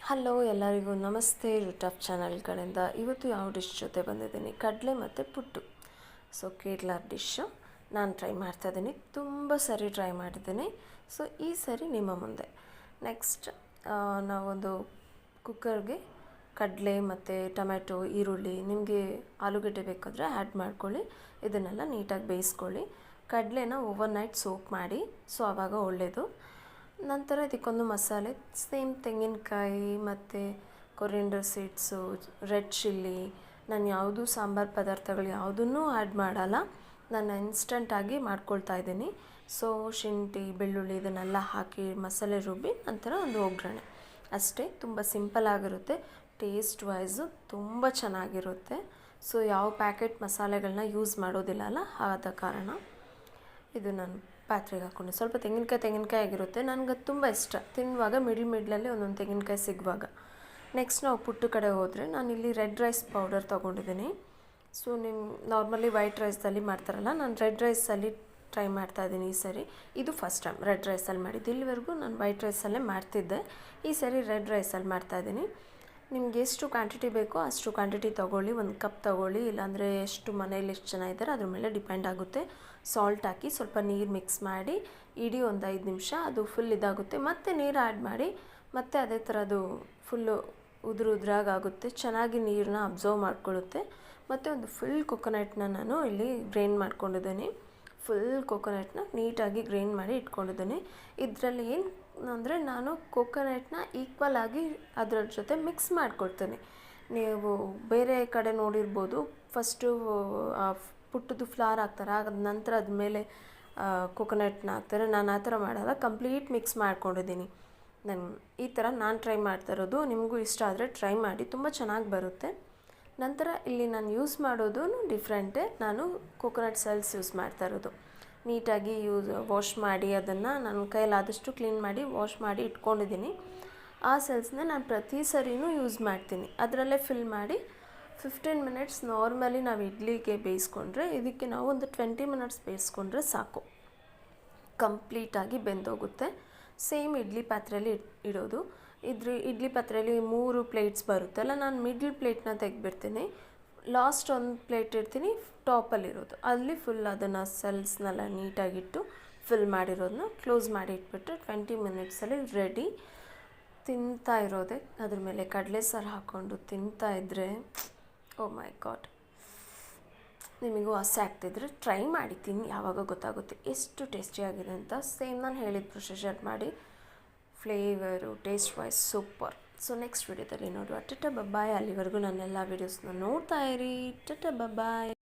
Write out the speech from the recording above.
Hello ಎಲ್ಲರಿಗೂ ನಮಸ್ತೆ YouTube channel ಕಡೆಯಿಂದ ಇವತ್ತು ಯಾವ ಡಿಶ್ ಜೊತೆ ಬಂದಿದ್ದೀನಿ ಕಡಲೆ ಮತ್ತು ಪುಟ್ಟು. ಸೊ ಕೇರಳ ಡಿಶ್ಶು ನಾನು ಟ್ರೈ ಮಾಡ್ತಾಯಿದ್ದೀನಿ, ತುಂಬ ಸರಿ ಟ್ರೈ ಮಾಡಿದ್ದೀನಿ. ಸೊ ಈ ಸರಿ ನಿಮ್ಮ ಮುಂದೆ ನೆಕ್ಸ್ಟ್ ನಾವೊಂದು ಕುಕ್ಕರ್ಗೆ ಕಡಲೆ ಮತ್ತು ಟೊಮೆಟೊ, ಈರುಳ್ಳಿ, ನಿಮಗೆ ಆಲೂಗಡ್ಡೆ ಬೇಕಾದರೆ ಆ್ಯಡ್ ಮಾಡ್ಕೊಳ್ಳಿ. ಇದನ್ನೆಲ್ಲ ನೀಟಾಗಿ ಬೇಯಿಸ್ಕೊಳ್ಳಿ. ಕಡಲೆನ ಓವರ್ ನೈಟ್ ಸೋಕ್ ಮಾಡಿ, ಸೊ ಆವಾಗ ಒಳ್ಳೆಯದು. ನಂತರ ಇದಕ್ಕೊಂದು ಮಸಾಲೆ, ಸೇಮ್ ತೆಂಗಿನಕಾಯಿ ಮತ್ತು ಕೊರಿಯಂಡರ್ ಸೀಡ್ಸು, ರೆಡ್ ಚಿಲ್ಲಿ. ನಾನು ಯಾವುದೂ ಸಾಂಬಾರು ಪದಾರ್ಥಗಳು ಯಾವುದನ್ನೂ ಆ್ಯಡ್ ಮಾಡಲ್ಲ, ನಾನು ಇನ್ಸ್ಟಂಟಾಗಿ ಮಾಡ್ಕೊಳ್ತಾ ಇದ್ದೀನಿ. ಸೊ ಶುಂಠಿ, ಬೆಳ್ಳುಳ್ಳಿ ಇದನ್ನೆಲ್ಲ ಹಾಕಿ ಮಸಾಲೆ ರುಬ್ಬಿ ನಂತರ ಒಂದು ಒಗ್ಗರಣೆ ಅಷ್ಟೇ. ತುಂಬ ಸಿಂಪಲ್ಲಾಗಿರುತ್ತೆ, ಟೇಸ್ಟ್ ವೈಸು ತುಂಬ ಚೆನ್ನಾಗಿರುತ್ತೆ. ಸೊ ಯಾವ ಪ್ಯಾಕೆಟ್ ಮಸಾಲೆಗಳನ್ನ ಯೂಸ್ ಮಾಡೋದಿಲ್ಲ ಅಲ್ಲ, ಆದ ಕಾರಣ ಇದು ನಾನು ಪಾತ್ರೆಗೆ ಹಾಕ್ಕೊಂಡು ಸ್ವಲ್ಪ ತೆಂಗಿನಕಾಯಿ ಆಗಿರುತ್ತೆ. ನನಗೆ ತುಂಬ ಇಷ್ಟ ತಿನ್ನುವಾಗ, ಮಿಡ್ಲಲ್ಲಿ ಒಂದೊಂದು ತೆಂಗಿನಕಾಯಿ ಸಿಗುವಾಗ. ನೆಕ್ಸ್ಟ್ ನಾವು ಪುಟ್ಟು ಕಡೆ ಹೋದರೆ ನಾನಿಲ್ಲಿ ರೆಡ್ ರೈಸ್ ಪೌಡರ್ ತೊಗೊಂಡಿದ್ದೀನಿ. ಸೊ ನಿಮ್ಮ ನಾರ್ಮಲಿ ವೈಟ್ ರೈಸಲ್ಲಿ ಮಾಡ್ತಾರಲ್ಲ, ನಾನು ರೆಡ್ ರೈಸಲ್ಲಿ ಟ್ರೈ ಮಾಡ್ತಾಯಿದ್ದೀನಿ ಈ ಸರಿ. ಇದು ಫಸ್ಟ್ ಟೈಮ್ ರೆಡ್ ರೈಸಲ್ಲಿ ಮಾಡಿದ್ದು. ಇಲ್ಲಿವರೆಗೂ ನಾನು ವೈಟ್ ರೈಸಲ್ಲೇ ಮಾಡ್ತಿದ್ದೆ, ಈ ಸರಿ ರೆಡ್ ರೈಸಲ್ಲಿ ಮಾಡ್ತಾಯಿದ್ದೀನಿ. ನಿಮ್ಗೆ ಎಷ್ಟು ಕ್ವಾಂಟಿಟಿ ಬೇಕೋ ಅಷ್ಟು ಕ್ವಾಂಟಿಟಿ ತೊಗೊಳ್ಳಿ, ಒಂದು ಕಪ್ ತೊಗೊಳ್ಳಿ, ಇಲ್ಲಾಂದರೆ ಎಷ್ಟು ಮನೇಲಿ ಎಷ್ಟು ಜನ ಇದ್ದಾರೆ ಅದ್ರ ಮೇಲೆ ಡಿಪೆಂಡ್ ಆಗುತ್ತೆ. ಸಾಲ್ಟ್ ಹಾಕಿ ಸ್ವಲ್ಪ ನೀರು ಮಿಕ್ಸ್ ಮಾಡಿ ಇಡೀ ಒಂದು 5 ನಿಮಿಷ, ಅದು ಫುಲ್ ಇದಾಗುತ್ತೆ. ಮತ್ತು ನೀರು ಆ್ಯಡ್ ಮಾಡಿ ಮತ್ತು ಅದೇ ಥರ ಅದು ಫುಲ್ಲು ಉದುರಾಗುತ್ತೆ, ಚೆನ್ನಾಗಿ ನೀರನ್ನ ಅಬ್ಸರ್ವ್ ಮಾಡ್ಕೊಳ್ಳುತ್ತೆ. ಮತ್ತು ಒಂದು ಫುಲ್ ಕೊಕೊನಟ್ನ ನಾನು ಇಲ್ಲಿ ಗ್ರೈಂಡ್ ಮಾಡ್ಕೊಂಡಿದ್ದೀನಿ. ಫುಲ್ ಕೊಕೊನಟ್ನ ನೀಟಾಗಿ ಗ್ರೈಂಡ್ ಮಾಡಿ ಇಟ್ಕೊಂಡಿದ್ದೀನಿ. ಇದರಲ್ಲಿ ಏನು ಅಂದರೆ ನಾನು ಕೊಕೊನಟ್ನ ಈಕ್ವಲ್ ಆಗಿ ಅದರ ಜೊತೆ ಮಿಕ್ಸ್ ಮಾಡ್ಕೊಳ್ತೇನೆ. ನೀವು ಬೇರೆ ಕಡೆ ನೋಡಿರ್ಬೋದು, ಫಸ್ಟು ಪುಟ್ಟದು ಫ್ಲವರ್ ಹಾಕ್ತಾರೆ, ಆದ ನಂತರ ಅದ ಮೇಲೆ ಕೊಕೊನಟ್ನ ಹಾಕ್ತಾರೆ. ನಾನು ಆ ಥರ ಮಾಡಲ್ಲ, ಕಂಪ್ಲೀಟ್ ಮಿಕ್ಸ್ ಮಾಡ್ಕೊಂಡಿದ್ದೀನಿ. ಈ ಥರ ನಾನು ಟ್ರೈ ಮಾಡ್ತಾ ಇರೋದು. ನಿಮಗೂ ಇಷ್ಟ ಆದರೆ ಟ್ರೈ ಮಾಡಿ, ತುಂಬ ಚೆನ್ನಾಗಿ ಬರುತ್ತೆ. ನಂತರ ಇಲ್ಲಿ ನಾನು ಯೂಸ್ ಮಾಡೋದು ಡಿಫ್ರೆಂಟೇ. ನಾನು ಕೊಕೊನಟ್ ಸೆಲ್ಸ್ ಯೂಸ್ ಮಾಡ್ತಾ ಇರೋದು. ನೀಟಾಗಿ ವಾಶ್ ಮಾಡಿ ಅದನ್ನು ನನ್ನ ಕೈಲಾದಷ್ಟು ಕ್ಲೀನ್ ಮಾಡಿ ವಾಶ್ ಮಾಡಿ ಇಟ್ಕೊಂಡಿದ್ದೀನಿ. ಆ ಸೆಲ್ಸ್ನ ನಾನು ಪ್ರತಿ ಸರಿನೂ ಯೂಸ್ ಮಾಡ್ತೀನಿ. ಅದರಲ್ಲೇ ಫಿಲ್ ಮಾಡಿ 15 ಮಿನಿಟ್ಸ್ ನಾರ್ಮಲಿ ನಾವು ಇಡ್ಲಿಗೆ ಬೇಯಿಸ್ಕೊಂಡ್ರೆ, ಇದಕ್ಕೆ ನಾವು ಒಂದು 20 ಮಿನಿಟ್ಸ್ ಬೇಯಿಸ್ಕೊಂಡ್ರೆ ಸಾಕು, ಕಂಪ್ಲೀಟಾಗಿ ಬೆಂದೋಗುತ್ತೆ. ಸೇಮ್ ಇಡ್ಲಿ ಪಾತ್ರೆಯಲ್ಲಿ ಇಡೋದು. ಇಡ್ಲಿ ಪಾತ್ರೆಯಲ್ಲಿ 3 ಪ್ಲೇಟ್ಸ್ ಬರುತ್ತಲ್ಲ, ನಾನು ಮಿಡ್ಲ್ ಪ್ಲೇಟ್ನ ತೆಗೆದ್ಬಿಡ್ತೀನಿ. ಲಾಸ್ಟ್ ಒಂದು ಪ್ಲೇಟ್ ಇಡ್ತೀನಿ ಟಾಪಲ್ಲಿರೋದು, ಅಲ್ಲಿ ಫುಲ್ ಅದನ್ನು ಸೆಲ್ಸ್ನೆಲ್ಲ ನೀಟಾಗಿಟ್ಟು ಫಿಲ್ ಮಾಡಿರೋದನ್ನ ಕ್ಲೋಸ್ ಮಾಡಿ ಇಟ್ಬಿಟ್ರೆ 20 ಮಿನಿಟ್ಸಲ್ಲಿ ರೆಡಿ. ತಿಂತಾ ಇರೋದೆ ಅದ್ರ ಮೇಲೆ ಕಡಲೆ ಸಾರು ಹಾಕ್ಕೊಂಡು ತಿಂತಾ ಇದ್ದರೆ, ಓ ಮೈ ಗಾಡ್, ನಿಮಗೂ ಆಸೆ ಆಗ್ತಿದ್ರೆ ಟ್ರೈ ಮಾಡಿ ತಿನ್ನಿ, ಯಾವಾಗ ಗೊತ್ತಾಗುತ್ತೆ ಎಷ್ಟು ಟೇಸ್ಟಿಯಾಗಿದೆ ಅಂತ. ಸೇಮ್ ನಾನು ಹೇಳಿದ ಪ್ರೊಸೀಜರ್ ಮಾಡಿ, flavour taste wise super. So next ವಿಡಿಯೋದಲ್ಲಿ ನೋಡುವ. ಟಾಟಾ ಬಾಯ್. ಅಲ್ಲಿವರೆಗೂ ನನ್ನೆಲ್ಲ ವೀಡಿಯೋಸ್ನ ನೋಡ್ತಾ ಇರಿ. ಟಾಟಾ ಬಾಯ್.